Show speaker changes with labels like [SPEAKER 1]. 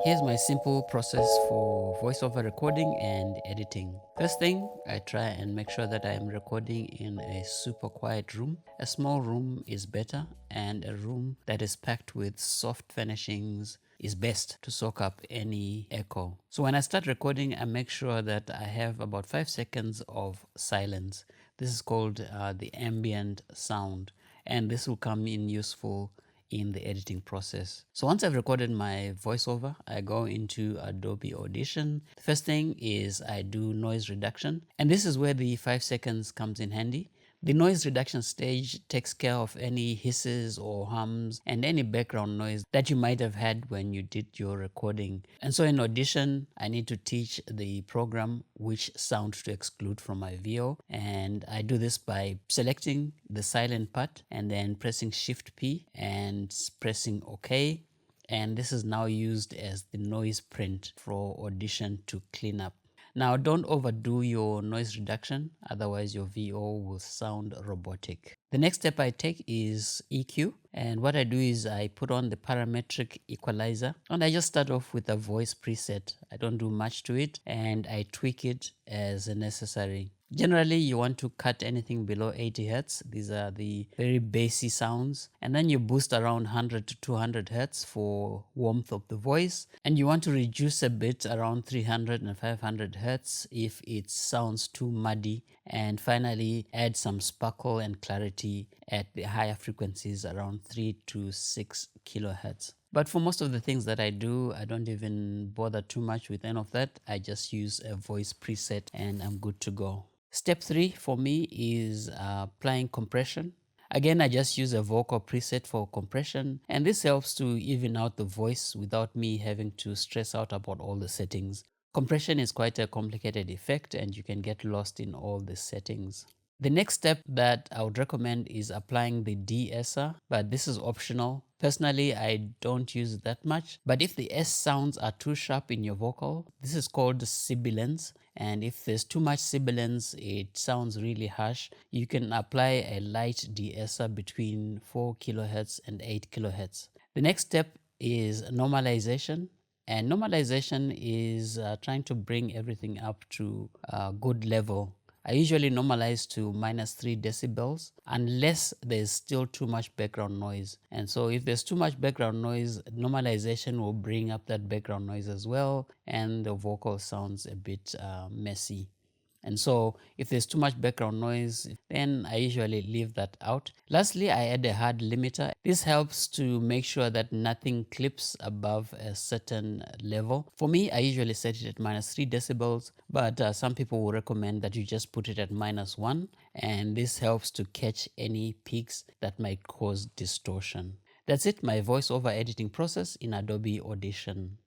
[SPEAKER 1] Here's my simple process for voiceover recording and editing. First thing, I try and make sure that I am recording in a super quiet room. A small room is better, and a room that is packed with soft furnishings is best to soak up any echo. So when I start recording, I make sure that I have about 5 seconds of silence. This is called the ambient sound, and this will come in useful in the editing process. So once I've recorded my voiceover, I go into Adobe Audition. The first thing is I do noise reduction, and this is where the 5 seconds comes in handy. The noise reduction stage takes care of any hisses or hums and any background noise that you might have had when you did your recording. And so in Audition, I need to teach the program which sound to exclude from my VO. And I do this by selecting the silent part and then pressing Shift P and pressing OK. And this is now used as the noise print for Audition to clean up. Now, don't overdo your noise reduction, otherwise your VO will sound robotic. The next step I take is EQ, and what I do is I put on the parametric equalizer, and I just start off with a voice preset. I don't do much to it, and I tweak it as necessary. Generally, you want to cut anything below 80 Hertz. These are the very bassy sounds. And then you boost around 100 to 200 Hertz for warmth of the voice. And you want to reduce a bit around 300 and 500 Hertz if it sounds too muddy. And finally, add some sparkle and clarity at the higher frequencies around 3 to 6 kilohertz. But for most of the things that I do, I don't even bother too much with any of that. I just use a voice preset and I'm good to go. Step 3 for me is applying compression. Again, I just use a vocal preset for compression, and this helps to even out the voice without me having to stress out about all the settings. Compression is quite a complicated effect and you can get lost in all the settings. The next step that I would recommend is applying the de-esser, but this is optional. Personally, I don't use it that much, but if the S sounds are too sharp in your vocal, this is called sibilance. And if there's too much sibilance, it sounds really harsh. You can apply a light de-esser between 4 kilohertz and 8 kilohertz. The next step is normalization. And normalization is trying to bring everything up to a good level. I usually normalize to -3 decibels unless there's still too much background noise. And so if there's too much background noise, normalization will bring up that background noise as well, and the vocal sounds a bit messy. And so if there's too much background noise, then I usually leave that out. Lastly, I add a hard limiter. This helps to make sure that nothing clips above a certain level. For me, I usually set it at -3 decibels, but some people will recommend that you just put it at -1, and this helps to catch any peaks that might cause distortion. That's it, my voiceover editing process in Adobe Audition.